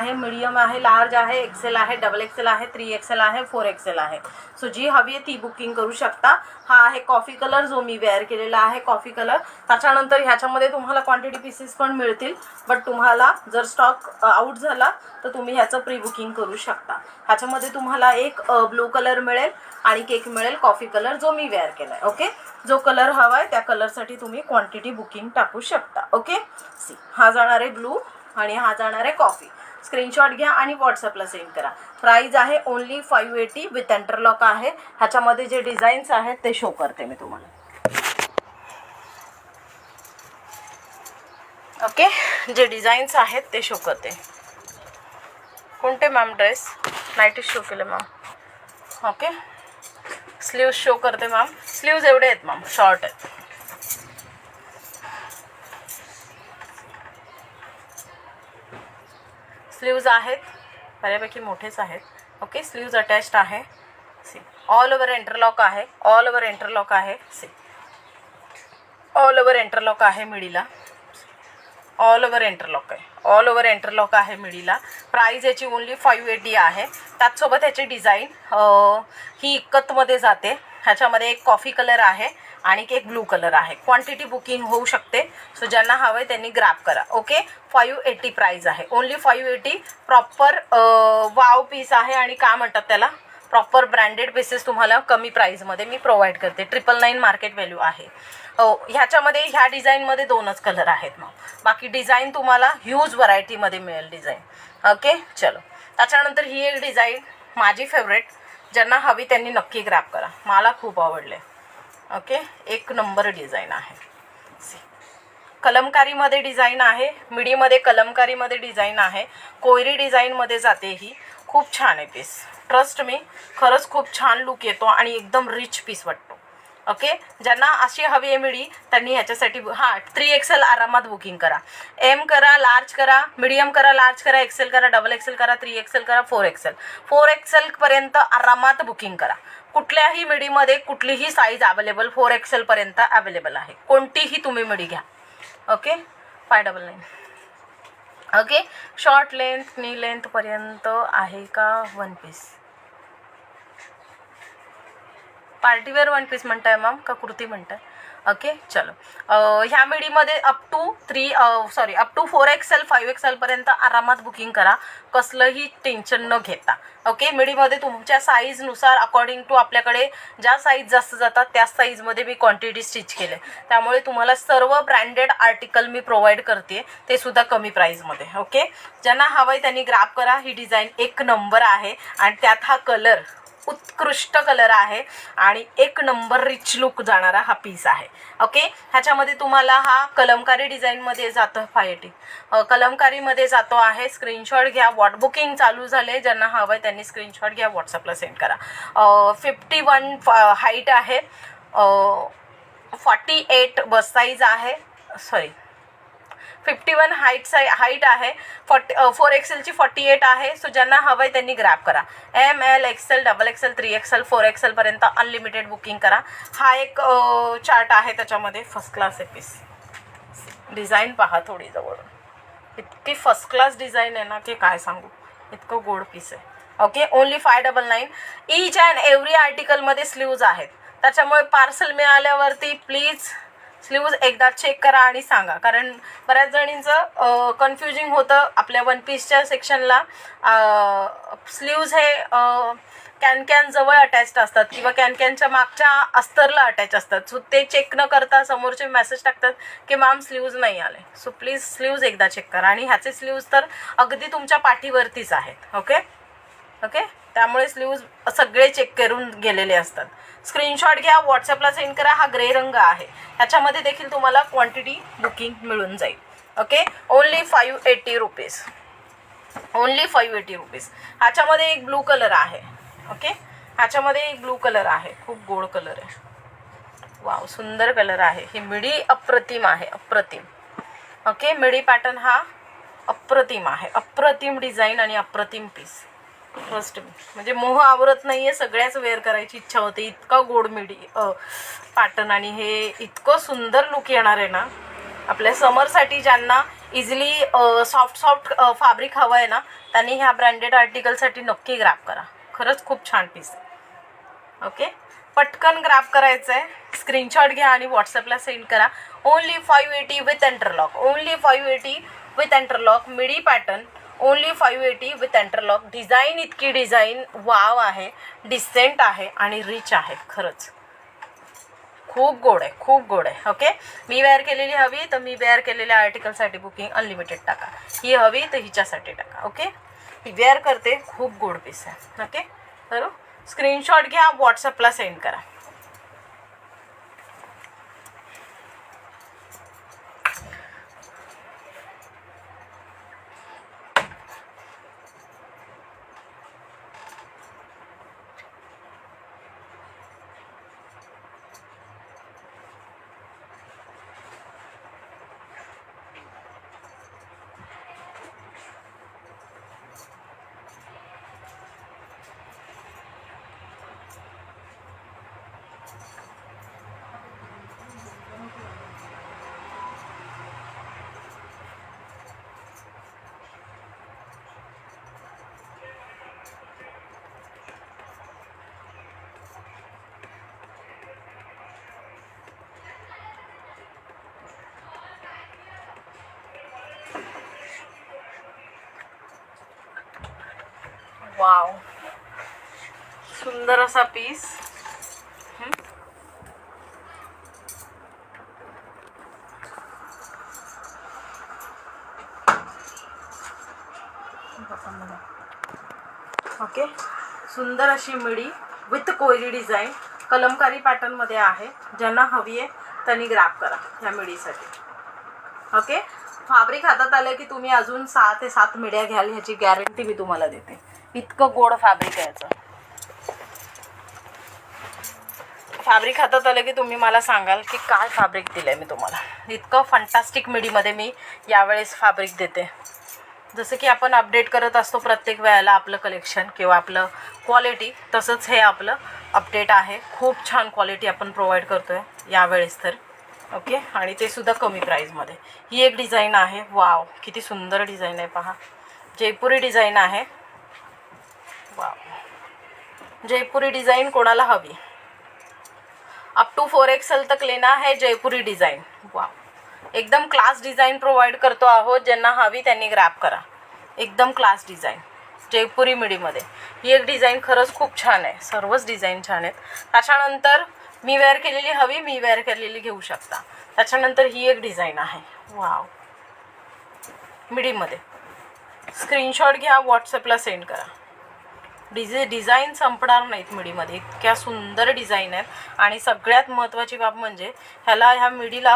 आहे, मीडियम आहे, लार्ज आहे, एक्सेल आहे, डबल एक्सेल आहे, 3 एक्सेल आहे, 4 एक्सेल आहे. सो जी हवी आहे ती बुकिंग करू शकता. हा आहे कॉफी कलर जो मी वेअर केलेला आहे, कॉफी कलर. त्याच्यानंतर ह्याच्यामध्ये तुम्हाला क्वांटिटी पीसेस पण मिळतील, बट तुम्हाला जर स्टॉक आउट झाला तर तुम्ही ह्याचं प्री बुकिंग करू शकता. ह्याच्यामध्ये तुम्हाला एक ब्लू कलर मिळेल आणि केक मिळेल कॉफी कलर जो मी वेअर केला आहे. ओके, जो कलर हवा आहे त्या कलरसाठी तुम्ही क्वांटिटी बुकिंग टाकू शकता. ओके, सी हा जाणार आहे ब्लू आणि हा जाणार आहे कॉफी. स्क्रीनशॉट घ्या आणि व्हॉट्सअपला सेंड करा. प्राईज आहे ओनली 580 विथ इंटरलॉक आहे. ह्याच्यामध्ये जे डिझाईन्स आहेत ते शो करते मी तुम्हाला. ओके, जे डिझाईन्स आहेत ते शो करते. कोणते मॅम ड्रेस? नाईटी शो केले मॅम. ओके, स्लीव्ज शो करते मॅम. स्लीव्ज एवढे आहेत मॅम, शॉर्ट आहेत. स्लीव्ज आहेत बऱ्यापैकी मोठेच आहेत. ओके, स्लीव्ज अटॅच्ड आहे. सी ऑल ओव्हर इंटरलॉक आहे, ऑल ओव्हर इंटरलॉक आहे. सी ऑल ओव्हर इंटरलॉक आहे मिडीला, ऑल ओव्हर इंटरलॉक आहे, ऑल ओव्हर इंटरलॉक आहे मिडीला. प्राईज याची ओनली 580 आहे. त्याचसोबत ह्याची डिझाईन ही इक्कतमध्ये जाते. ह्याच्यामध्ये एक कॉफी कलर आहे आणि एक ब्लू कलर आहे. क्वांटिटी बुकिंग होऊ शकते. सो ज्यांना हवं आहे त्यांनी ग्रॅब करा. ओके, 580 प्राईज आहे, ओनली 580. प्रॉपर वाव पीस आहे आणि काय म्हणतात त्याला, प्रॉपर ब्रँडेड पीसेस तुम्हाला कमी प्राईजमध्ये मी प्रोव्हाइड करते. 999 मार्केट व्हॅल्यू आहे. ह्याच्यामध्ये ह्या डिझाईनमध्ये 2च कलर आहेत. मग बाकी डिझाईन तुम्हाला ह्यूज व्हरायटीमध्ये मिळेल डिझाईन. ओके, चलो. त्याच्यानंतर ही एक डिझाईन माझी फेवरेट, ज्यांना हवी त्यांनी नक्की ग्रॅब करा. मला खूप आवडले. ओके, एक नंबर डिझाईन आहे. कलमकारीमध्ये डिझाईन आहे, मिडीमध्ये कलमकारीमध्ये डिझाईन आहे, कोयरी डिझाईनमध्ये जाते ही. खूप छान आहे पीस, ट्रस्ट मी, खरंच खूप छान लुक येतो आणि एकदम रिच पीस वाटतो. ओके, ज्यांना अशी हवी आहे मिडी त्यांनी ह्याच्यासाठी 3 एक्सेल आरामात बुकिंग करा. एम करा, लार्ज करा, मिडियम करा, लार्ज करा, एक्सेल करा, डबल एक्सेल करा, 3 एक्सेल करा, 4 एक्सेल. 4 एक्सेलपर्यंत आरामात बुकिंग करा. कुठल्याही मिडीमध्ये कुठलीही साईज अवेलेबल 4 एक्सेलपर्यंत अवेलेबल आहे. कोणतीही तुम्ही मिडी घ्या. ओके, 599. ओके, शॉर्ट लेंथ, नी लेंथपर्यंत आहे का one piece? Party wear one piece म्हणताय मॅम का कुर्ती म्हणताय? ओके, चलो. ह्या मिडीमध्ये अप टू 4 एक्सेल 5 एक्सेलपर्यंत आरामात बुकिंग करा, कसलंही टेन्शन न घेता. ओके, मिडीमध्ये तुमच्या साईजनुसार अकॉर्डिंग टू आपल्याकडे ज्या साईज जास्त जातात त्या साईजमध्ये मी क्वांटिटी स्टिच केले. त्यामुळे तुम्हाला सर्व ब्रँडेड आर्टिकल मी प्रोव्हाइड करते, ते सुद्धा कमी प्राईजमध्ये. ओके, ज्यांना हवं आहे त्यांनी ग्रॅब करा. ही डिझाईन एक नंबर आहे आणि त्यात हा कलर उत्कृष्ट कलर आहे आणि एक नंबर रिच लुक जाणारा हा पीस आहे. ओके, ह्याच्यामध्ये तुम्हाला हा कलमकारी डिझाईनमध्ये जातं, 580 कलमकारीमध्ये जातो आहे. स्क्रीनशॉट घ्या. बुकिंग चालू झाले, ज्यांना हवं आहे त्यांनी स्क्रीनशॉट घ्या, व्हॉट्सअपला सेंड करा. 51 हाईट आहे, 48 बस साईज आहे, 51 हाईट आहे, 4 एक्सेलची 48 आहे. सो ज्यांना हवं आहे त्यांनी ग्रॅब करा. M L XL, double XL, 3 XL, 4 एक्सेलपर्यंत अनलिमिटेड बुकिंग करा. हा एक चार्ट आहे, त्याच्यामध्ये फर्स्ट क्लास आहे पीस. डिझाईन पहा थोडी जवळ, इतकी फर्स्ट क्लास डिझाईन आहे ना की काय सांगू, इतकं गोड पीस आहे. Okay, only 599. Each and every आर्टिकलमध्ये स्लीव्ज आहेत, त्याच्यामुळे पार्सल मिळाल्यावरती प्लीज स्लीव्ज एकदा चेक करा आणि सांगा, कारण बऱ्याच जणींचं कन्फ्युजिंग होतं. आपल्या वन पीसच्या सेक्शनला स्लीव्ज हे कॅन जवळ अटॅच्ड असतात किंवा कॅनच्या मागच्या अस्तरला अटॅच असतात. सो ते चेक न करता समोरचे मेसेज टाकतात की मॅम स्लीव्ज नाही आले. सो प्लीज स्लीव्ज एकदा चेक करा. आणि ह्याचे स्लीव्ज तर अगदी तुमच्या पाठीवरतीच आहेत. ओके, त्यामुळे स्लीव्ज सगळे चेक करून गेलेले असतात. स्क्रीनशॉट घ्या, व्हॉट्सअपला सेंड करा. हा ग्रे रंग आहे, ह्याच्यामध्ये देखील तुम्हाला क्वांटिटी बुकिंग मिळून जाईल. Okay, only 580 rupees, only 580 rupees. ह्याच्यामध्ये एक ब्लू कलर आहे. ओके, ह्याच्यामध्ये एक ब्लू कलर आहे, खूप गोड कलर आहे. वाव, सुंदर कलर आहे. ही मिडी अप्रतिम आहे, अप्रतिम. ओके, मिडी पॅटर्न हा अप्रतिम आहे, अप्रतिम डिझाईन आणि अप्रतिम पीस. फर्स्ट म्हणजे मोह आवरत नाहीये, सगळ्याच वेअर करायची इच्छा होते. इतका गोड मिडी पॅटर्न आणि हे इतकं सुंदर लुक येणार आहे ना आपल्या समरसाठी. ज्यांना इझिली सॉफ्ट फॅब्रिक हवं आहे ना, त्यांनी ह्या ब्रँडेड आर्टिकलसाठी नक्की ग्रॅब करा. खरंच खूप छान पीस आहे. ओके, पटकन ग्रॅब करायचं आहे. स्क्रीनशॉट घ्या आणि व्हॉट्सअपला सेंड करा. Only 580 with interlock. Only 580 with interlock. Midi pattern. Only 580 with interlock. Design इतकी डिझाईन वाव आहे, डिसेंट आहे आणि रिच आहे. खरंच खूप गोड आहे, खूप गोड आहे. ओके, मी वेअर केलेली हवी तर मी वेअर केलेल्या आर्टिकलसाठी बुकिंग अनलिमिटेड टाका. ही हवी तर हिच्यासाठी टाका. ओके, मी वेअर करते. खूप गोड पीस आहे. ओके, तर स्क्रीनशॉट घ्या, व्हॉट्सअपला सेंड करा. वाव, सुंदर असा पीस. ओके, सुंदर अशी मिडी विथ कोयरी डिझाईन कलमकारी पॅटर्नमध्ये आहे. ज्यांना हवी आहे त्यांनी ग्रॅब करा ह्या मिडीसाठी. ओके, फॅब्रिक हातात आलं की तुम्ही अजून 6 ते 7 मिड्या घ्याल ह्याची गॅरंटी मी तुम्हाला देते. इतकं गोड फॅब्रिक आहे याचं. फॅब्रिक हातात आलं की तुम्ही मला सांगाल की काय फॅब्रिक दिलं आहे मी तुम्हाला. इतकं फंटास्टिक मिडीमध्ये मी यावेळेस फॅब्रिक देते. जसं की आपण अपडेट करत असतो प्रत्येक वेळेला आपलं कलेक्शन किंवा आपलं क्वालिटी, तसंच हे आपलं अपडेट आहे. खूप छान क्वालिटी आपण प्रोव्हाइड करतो आहे यावेळेस तर. ओके, आणि ते सुद्धा कमी प्राईजमध्ये. ही एक डिझाईन आहे. वाव, किती सुंदर डिझाईन आहे पहा. जयपुरी डिझाईन आहे. वाव, जयपुरी डिज़ाइन कोणाला हवी. अप टू 4XL तक लेना है जयपुरी डिज़ाइन. वाव, एकदम क्लास डिज़ाइन प्रोवाइड करतो आहोत. ज्यांना हवी त्यांनी ग्रॅब करा. एकदम क्लास डिज़ाइन जयपुरी मिडीमध्ये. ही एक डिज़ाइन खरंच खूप छान आहे. सर्वच डिज़ाइन छान आहेत. त्याच्यानंतर मी वेअर केलेली हवी, मी वेअर केलेली घेऊ शकता. त्याच्यानंतर ही एक डिज़ाइन आहे. वाव, मिडीमध्ये. स्क्रीनशॉट घ्या, व्हॉट्सअपला सेंड करा. डिझाईन संपणार नाहीत मिडीमध्ये. इतक्या सुंदर डिझाईन आहेत. आणि सगळ्यात महत्त्वाची बाब म्हणजे ह्या मिडीला